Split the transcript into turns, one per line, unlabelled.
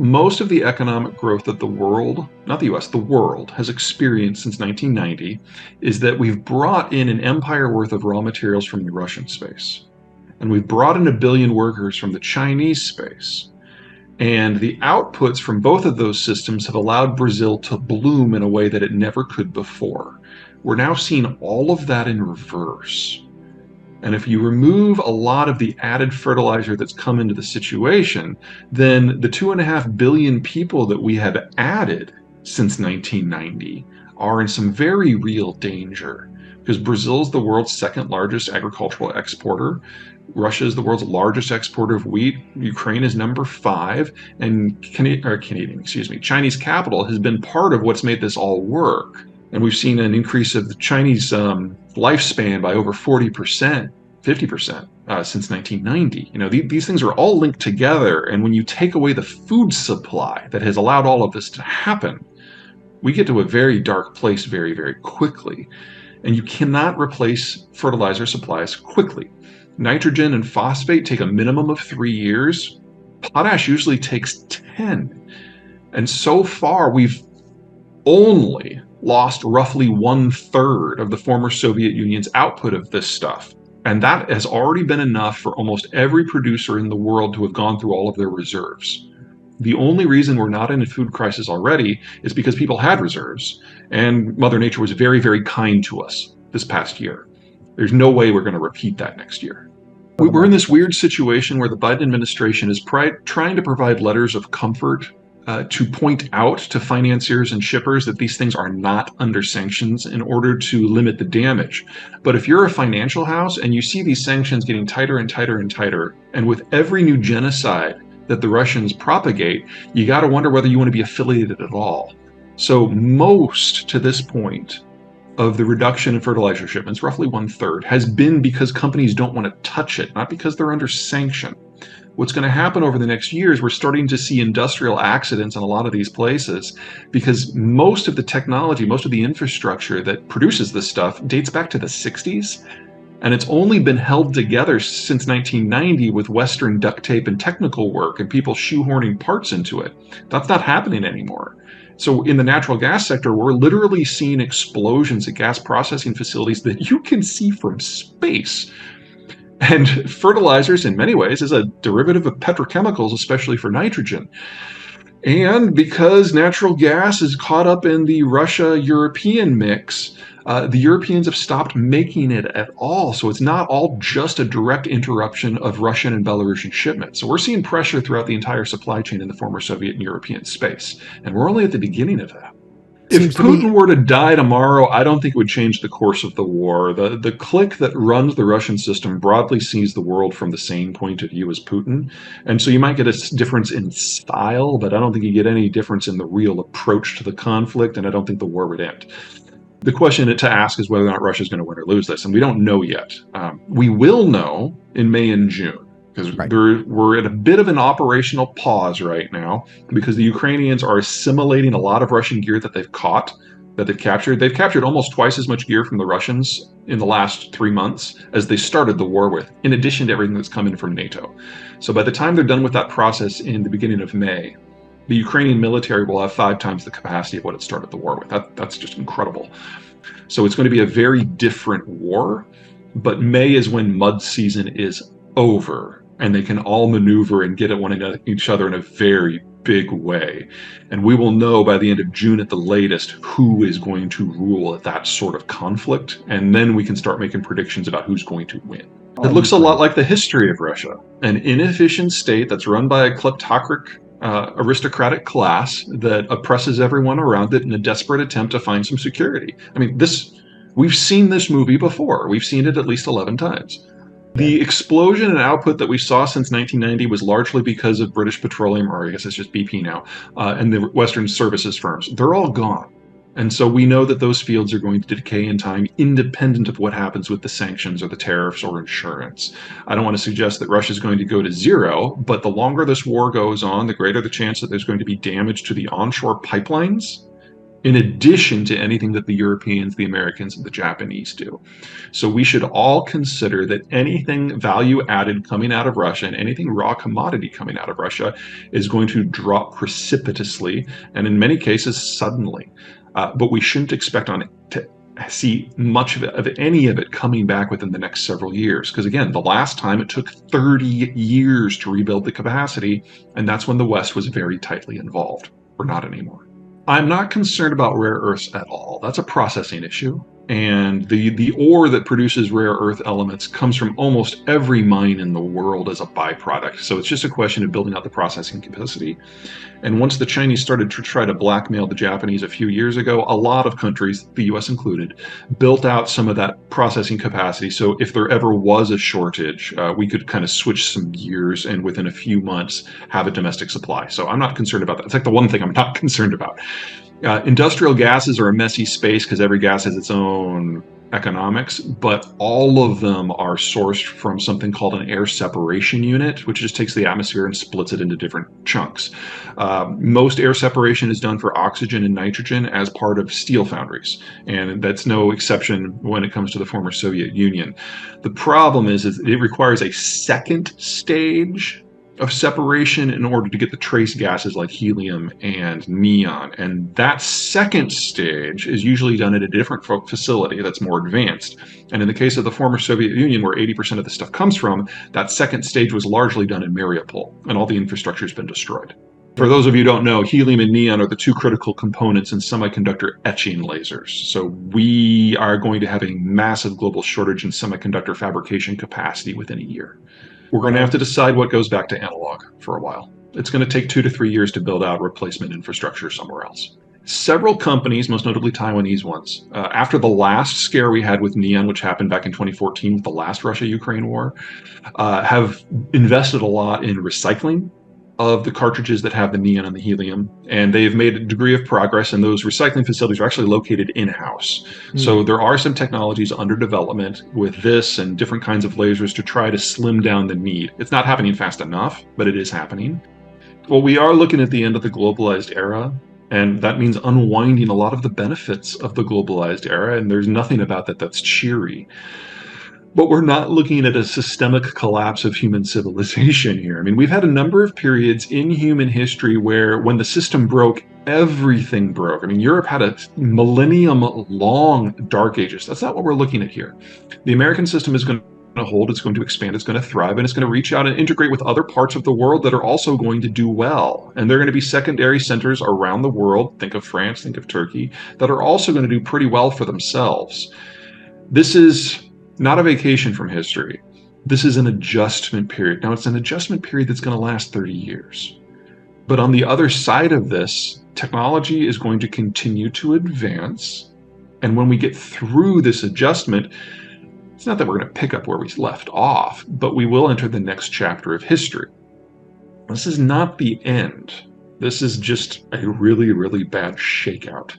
most of the economic growth that the world, not the US, the world has experienced since 1990 is that we've brought in an empire worth of raw materials from the Russian space. And we've brought in 1 billion workers from the Chinese space. And the outputs from both of those systems have allowed Brazil to bloom in a way that it never could before. We're now seeing all of that in reverse. And if you remove a lot of the added fertilizer that's come into the situation, then the 2.5 billion people that we have added since 1990 are in some very real danger. Because Brazil is the world's second largest agricultural exporter. Russia is the world's largest exporter of wheat. Ukraine is number 5, and Chinese capital has been part of what's made this all work. And we've seen an increase of the Chinese lifespan by over 40%, 50% since 1990. These things are all linked together. And when you take away the food supply that has allowed all of this to happen, we get to a very dark place very, very quickly. And you cannot replace fertilizer supplies quickly. Nitrogen and phosphate take a minimum of 3 years. Potash usually takes 10. And so far, we've only lost roughly 1/3 of the former Soviet Union's output of this stuff. And that has already been enough for almost every producer in the world to have gone through all of their reserves. The only reason we're not in a food crisis already is because people had reserves, and Mother Nature was very, very kind to us this past year. There's no way we're going to repeat that next year. We're in this weird situation where the Biden administration is trying to provide letters of comfort to point out to financiers and shippers that these things are not under sanctions in order to limit the damage. But if you're a financial house and you see these sanctions getting tighter and tighter and tighter, and with every new genocide that the Russians propagate, you got to wonder whether you want to be affiliated at all. So most to this point of the reduction in fertilizer shipments, roughly 1/3, has been because companies don't want to touch it, not because they're under sanction. What's going to happen over the next years, we're starting to see industrial accidents in a lot of these places because most of the technology, most of the infrastructure that produces this stuff dates back to the 60s. And it's only been held together since 1990 with Western duct tape and technical work and people shoehorning parts into it. That's not happening anymore. So in the natural gas sector, we're literally seeing explosions at gas processing facilities that you can see from space. And fertilizers, in many ways, is a derivative of petrochemicals, especially for nitrogen. And because natural gas is caught up in the Russia-European mix, the Europeans have stopped making it at all. So it's not all just a direct interruption of Russian and Belarusian shipments. So we're seeing pressure throughout the entire supply chain in the former Soviet and European space. And we're only at the beginning of that. If Putin were to die tomorrow, I don't think it would change the course of the war. The clique that runs the Russian system broadly sees the world from the same point of view as Putin. And so you might get a difference in style, but I don't think you get any difference in the real approach to the conflict, and I don't think the war would end. The question to ask is whether or not Russia is going to win or lose this, and we don't know yet. We will know in May and June. Because we're at a bit of an operational pause right now because the Ukrainians are assimilating a lot of Russian gear that they've captured. They've captured almost twice as much gear from the Russians in the last 3 months as they started the war with, in addition to everything that's come in from NATO. So by the time they're done with that process in the beginning of May, the Ukrainian military will have 5 times the capacity of what it started the war with. That's just incredible. So it's going to be a very different war, but May is when mud season is over. And they can all maneuver and get at one each other in a very big way. And we will know by the end of June at the latest who is going to rule at that sort of conflict. And then we can start making predictions about who's going to win. It looks a lot like the history of Russia, an inefficient state that's run by a kleptocratic aristocratic class that oppresses everyone around it in a desperate attempt to find some security. I mean, we've seen this movie before. We've seen it at least 11 times. The explosion in output that we saw since 1990 was largely because of British Petroleum, or I guess it's just BP now, and the Western services firms. They're all gone. And so we know that those fields are going to decay in time, independent of what happens with the sanctions or the tariffs or insurance. I don't want to suggest that Russia is going to go to zero, but the longer this war goes on, the greater the chance that there's going to be damage to the onshore pipelines in addition to anything that the Europeans, the Americans, and the Japanese do. So we should all consider that anything value added coming out of Russia and anything raw commodity coming out of Russia is going to drop precipitously and in many cases suddenly. But we shouldn't expect on it to see much of any of it coming back within the next several years. Because again, the last time it took 30 years to rebuild the capacity, and that's when the West was very tightly involved. We're not anymore. I'm not concerned about rare earths at all. That's a processing issue. And the ore that produces rare earth elements comes from almost every mine in the world as a byproduct. So it's just a question of building out the processing capacity. And once the Chinese started to try to blackmail the Japanese a few years ago, a lot of countries, the US included, built out some of that processing capacity. So if there ever was a shortage, we could kind of switch some gears and within a few months have a domestic supply. So I'm not concerned about that. It's like the one thing I'm not concerned about. Industrial gases are a messy space because every gas has its own economics, but all of them are sourced from something called an air separation unit, which just takes the atmosphere and splits it into different chunks. Most air separation is done for oxygen and nitrogen as part of steel foundries, and that's no exception when it comes to the former Soviet Union. The problem is it requires a second stage of separation in order to get the trace gases like helium and neon. And that second stage is usually done at a different facility that's more advanced. And in the case of the former Soviet Union, where 80% of the stuff comes from, that second stage was largely done in Mariupol, and all the infrastructure has been destroyed. For those of you who don't know, helium and neon are the two critical components in semiconductor etching lasers. So we are going to have a massive global shortage in semiconductor fabrication capacity within a year. We're going to have to decide what goes back to analog for a while. It's going to take 2 to 3 years to build out replacement infrastructure somewhere else. Several companies, most notably Taiwanese ones, after the last scare we had with neon, which happened back in 2014 with the last Russia-Ukraine war, have invested a lot in recycling of the cartridges that have the neon and the helium, and they've made a degree of progress, and those recycling facilities are actually located in-house. So there are some technologies under development with this and different kinds of lasers to try to slim down the need. It's not happening fast enough, but it is happening. Well, we are looking at the end of the globalized era, and that means unwinding a lot of the benefits of the globalized era, and there's nothing about that that's cheery. But we're not looking at a systemic collapse of human civilization here. I mean, we've had a number of periods in human history where when the system broke, everything broke. I mean, Europe had a millennium-long dark ages. That's not what we're looking at here. The American system is going to hold, it's going to expand, it's going to thrive, and it's going to reach out and integrate with other parts of the world that are also going to do well. And they're going to be secondary centers around the world, think of France, think of Turkey, that are also going to do pretty well for themselves. This is not a vacation from history. This is an adjustment period. Now, it's an adjustment period that's going to last 30 years. But on the other side of this, technology is going to continue to advance. And when we get through this adjustment, it's not that we're going to pick up where we left off, but we will enter the next chapter of history. This is not the end. This is just a really, really bad shakeout.